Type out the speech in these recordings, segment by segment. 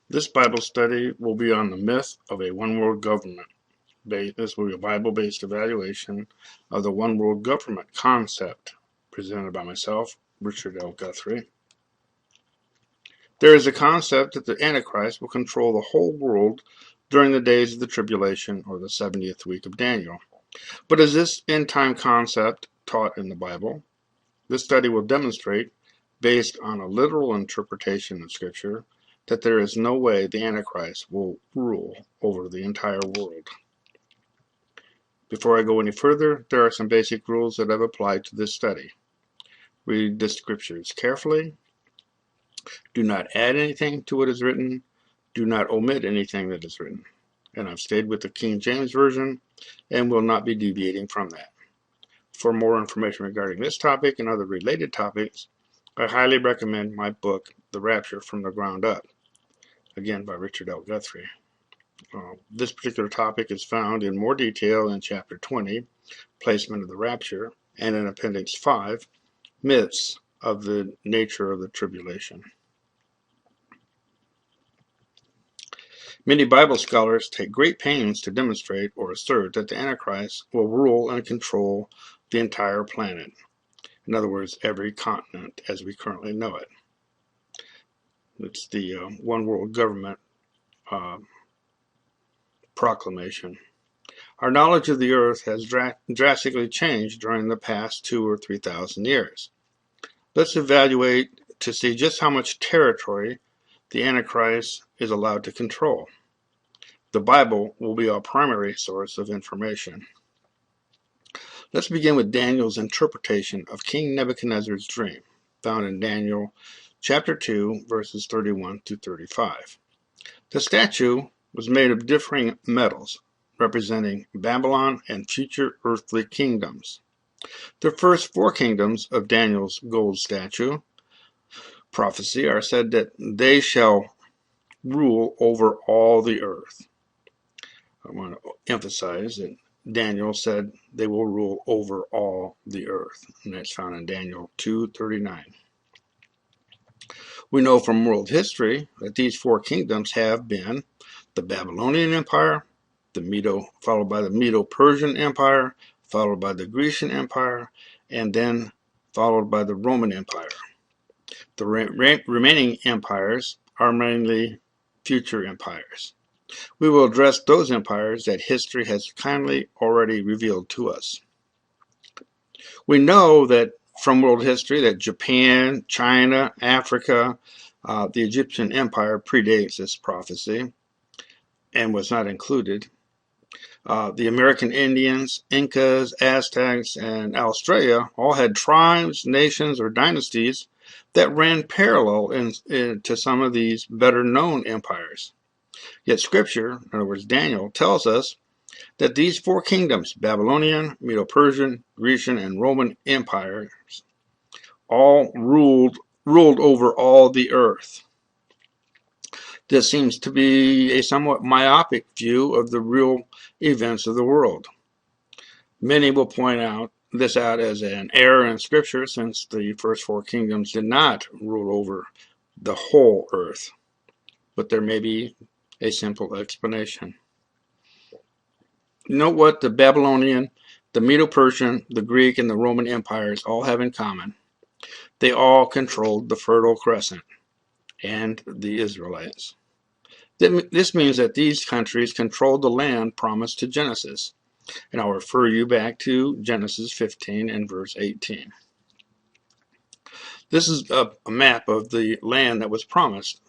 This Bible study will be on the myth of a one-world government. This will be a Bible-based evaluation of the one-world government concept presented by myself, Richard L. Guthrie. There is a concept that the Antichrist will control the whole world during the days of the tribulation or the 70th week of Daniel. But is this end-time concept taught in the Bible? This study will demonstrate, based on a literal interpretation of Scripture, that there is no way the Antichrist will rule over the entire world. Before I go any further, there are some basic rules that I've applied to this study. Read the Scriptures carefully. Do not add anything to what is written. Do not omit anything that is written. And I've stayed with the King James Version and will not be deviating from that. For more information regarding this topic and other related topics, I highly recommend my book, The Rapture from the Ground Up, again by Richard L. Guthrie. This particular topic is found in more detail in Chapter 20, Placement of the Rapture, and in Appendix 5, Myths of the Nature of the Tribulation. Many Bible scholars take great pains to demonstrate or assert that the Antichrist will rule and control the entire planet. In other words, every continent as we currently know it. It's the one world government proclamation. Our knowledge of the earth has drastically changed during the past 2,000 or 3,000 years. Let's evaluate to see just how much territory the Antichrist is allowed to control. The Bible will be our primary source of information. Let's begin with Daniel's interpretation of King Nebuchadnezzar's dream, found in Daniel chapter 2, verses 31 to 35. The statue was made of differing metals, representing Babylon and future earthly kingdoms. The first four kingdoms of Daniel's gold statue prophecy are said that they shall rule over all the earth. I want to emphasize that Daniel said they will rule over all the earth, and that's found in Daniel 2:39. We know from world history that these four kingdoms have been the Babylonian Empire, followed by the Medo-Persian Empire, followed by the Grecian Empire, and then followed by the Roman Empire. The remaining empires are mainly future empires. We will address those empires that history has kindly already revealed to us. We know that from world history that Japan, China, Africa, the Egyptian Empire predates this prophecy and was not included. The American Indians, Incas, Aztecs, and Australia all had tribes, nations, or dynasties that ran parallel to some of these better-known empires. Yet Scripture, in other words Daniel, tells us that these four kingdoms, Babylonian, Medo-Persian, Grecian, and Roman empires, all ruled over all the earth. This seems to be a somewhat myopic view of the real events of the world. Many will point this out as an error in Scripture, since the first four kingdoms did not rule over the whole earth. But there may be a simple explanation. Note what the Babylonian, the Medo-Persian, the Greek, and the Roman empires all have in common. They all controlled the Fertile Crescent and the Israelites. This means that these countries controlled the land promised to Genesis. And I'll refer you back to Genesis 15 and verse 18. This is a map of the land that was promised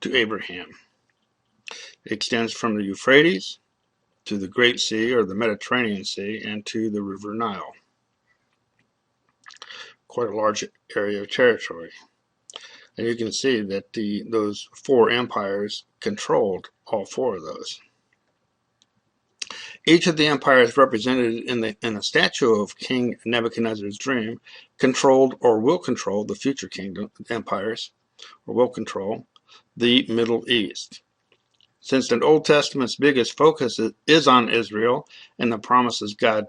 to Abraham. It extends from the Euphrates to the Great Sea, or the Mediterranean Sea, and to the River Nile. Quite a large area of territory. And you can see that those four empires controlled all four of those. Each of the empires represented in the statue of King Nebuchadnezzar's dream controlled or will control the future empires, or will control the Middle East. Since the Old Testament's biggest focus is on Israel and the promises God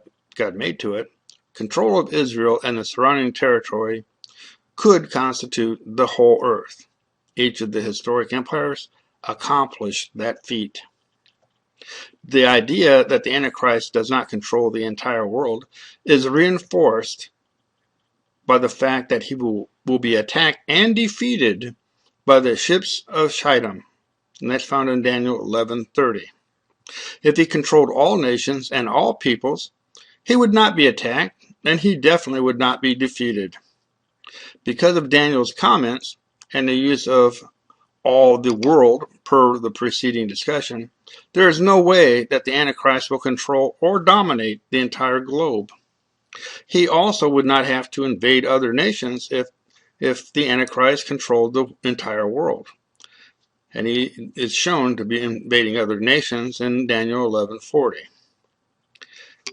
made to it, control of Israel and the surrounding territory could constitute the whole earth. Each of the historic empires accomplish that feat. The idea that the Antichrist does not control the entire world is reinforced by the fact that he will be attacked and defeated by the ships of Shittim, and that's found in Daniel 11:30. If he controlled all nations and all peoples, he would not be attacked, and he definitely would not be defeated. Because of Daniel's comments and the use of all the world per the preceding discussion, there is no way that the Antichrist will control or dominate the entire globe. He also would not have to invade other nations if the Antichrist controlled the entire world. And he is shown to be invading other nations in Daniel 11:40,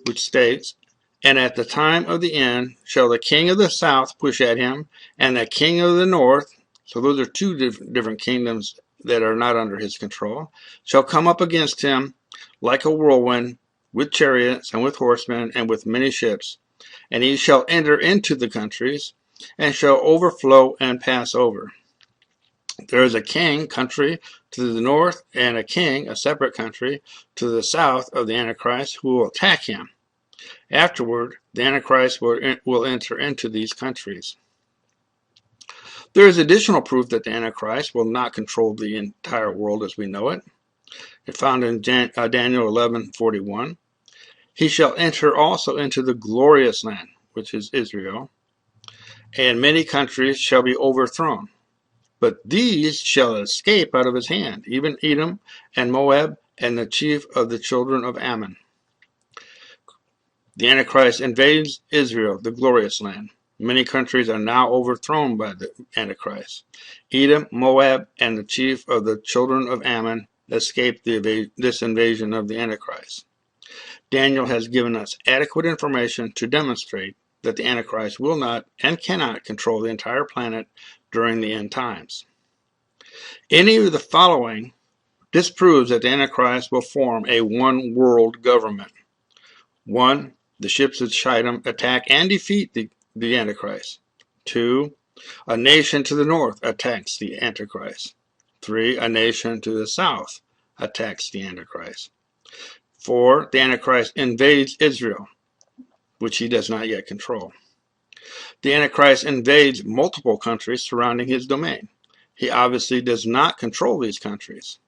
which states, "And at the time of the end shall the king of the south push at him, and the king of the north," so those are two different kingdoms that are not under his control, "shall come up against him like a whirlwind, with chariots and with horsemen and with many ships. And he shall enter into the countries, and shall overflow and pass over. There is a king country to the north, and a king, a separate country, to the south of the Antichrist, who will attack him. Afterward, the Antichrist will enter into these countries." There is additional proof that the Antichrist will not control the entire world as we know it. It's found in Daniel 11:41. "He shall enter also into the glorious land," which is Israel, "and many countries shall be overthrown. But these shall escape out of his hand, even Edom and Moab and the chief of the children of Ammon." The Antichrist invades Israel, the glorious land. Many countries are now overthrown by the Antichrist. Edom, Moab, and the chief of the children of Ammon escaped this invasion of the Antichrist. Daniel has given us adequate information to demonstrate that the Antichrist will not and cannot control the entire planet during the end times. Any of the following disproves that the Antichrist will form a one-world government. 1. The ships of Shittim attack and defeat the Antichrist. 2. A nation to the north attacks the Antichrist. 3. A nation to the south attacks the Antichrist. 4. The Antichrist invades Israel, which he does not yet control. The Antichrist invades multiple countries surrounding his domain. He obviously does not control these countries.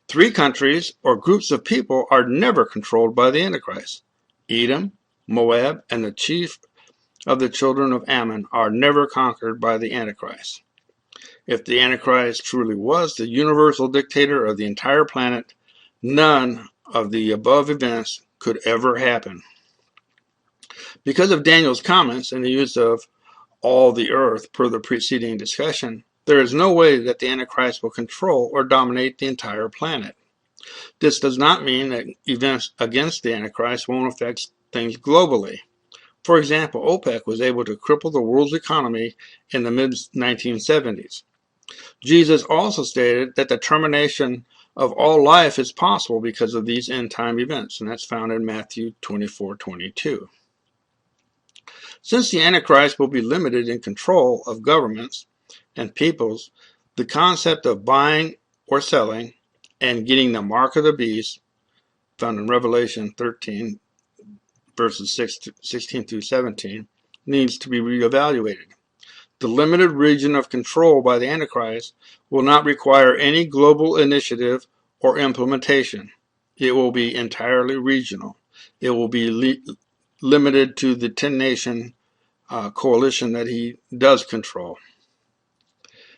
3 countries or groups of people are never controlled by the Antichrist. Edom, Moab, and the chief of the children of Ammon are never conquered by the Antichrist. If the Antichrist truly was the universal dictator of the entire planet, none of the above events could ever happen. Because of Daniel's comments and the use of all the earth per the preceding discussion, there is no way that the Antichrist will control or dominate the entire planet. This does not mean that events against the Antichrist won't affect things globally. For example, OPEC was able to cripple the world's economy in the mid-1970s. Jesus also stated that the termination of all life is possible because of these end-time events, and that's found in Matthew 24:22. Since the Antichrist will be limited in control of governments and peoples, the concept of buying or selling and getting the mark of the beast, found in Revelation 13, verses 16 through 17, needs to be reevaluated. The limited region of control by the Antichrist will not require any global initiative or implementation. It will be entirely regional. It will be limited to the 10-nation coalition that he does control.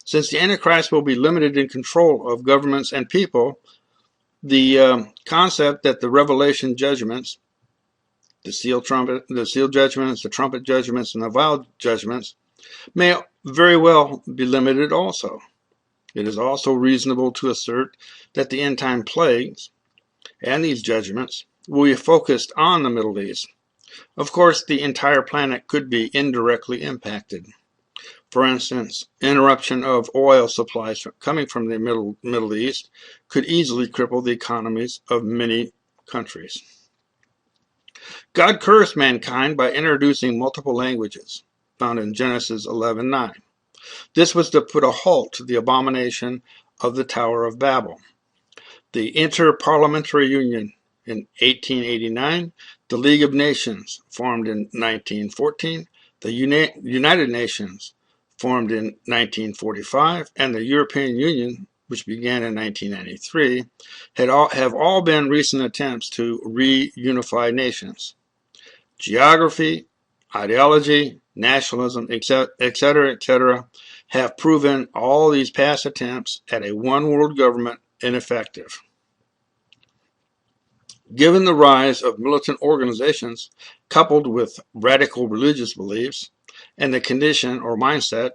Since the Antichrist will be limited in control of governments and people, the concept that the Revelation judgments, the seal judgments, the trumpet judgments, and the vial judgments may very well be limited also. It is also reasonable to assert that the end-time plagues and these judgments will be focused on the Middle East. Of course, the entire planet could be indirectly impacted. For instance, interruption of oil supplies coming from the Middle East could easily cripple the economies of many countries. God cursed mankind by introducing multiple languages, found in Genesis 11:9. This was to put a halt to the abomination of the Tower of Babel, the Inter-Parliamentary Union in 1889, the League of Nations, formed in 1914, the United Nations, formed in 1945, and the European Union, which began in 1993, have all been recent attempts to reunify nations. Geography, ideology, nationalism, etc., have proven all these past attempts at a one-world government ineffective. Given the rise of militant organizations coupled with radical religious beliefs and the condition or mindset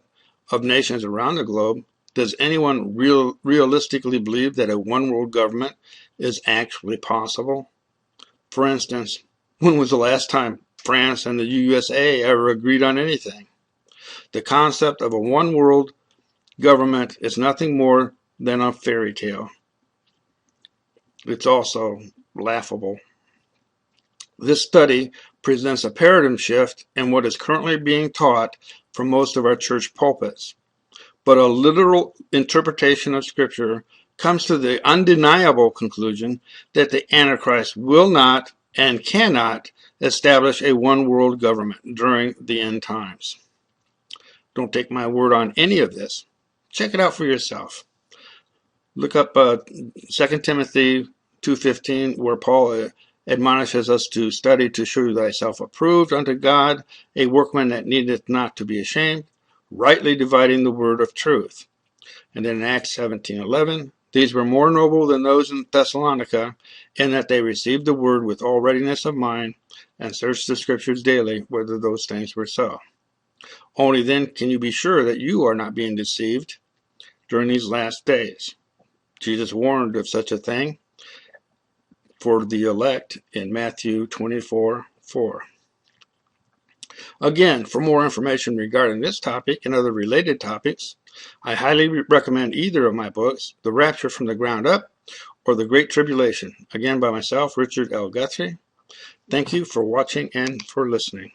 of nations around the globe, does anyone realistically believe that a one-world government is actually possible? For instance, when was the last time France and the USA ever agreed on anything? The concept of a one-world government is nothing more than a fairy tale. It's also laughable. This study presents a paradigm shift in what is currently being taught from most of our church pulpits. But a literal interpretation of Scripture comes to the undeniable conclusion that the Antichrist will not and cannot establish a one-world government during the end times. Don't take my word on any of this. Check it out for yourself. Look up 2 Timothy 2:15, where Paul admonishes us to study to show thyself approved unto God, a workman that needeth not to be ashamed, rightly dividing the word of truth. And then in Acts 17:11, these were more noble than those in Thessalonica, in that they received the word with all readiness of mind, and searched the Scriptures daily whether those things were so. Only then can you be sure that you are not being deceived during these last days. Jesus warned of such a thing for the elect in Matthew 24:4. Again, for more information regarding this topic and other related topics, I highly recommend either of my books, The Rapture from the Ground Up or The Great Tribulation, again by myself, Richard L. Guthrie. Thank you for watching and for listening.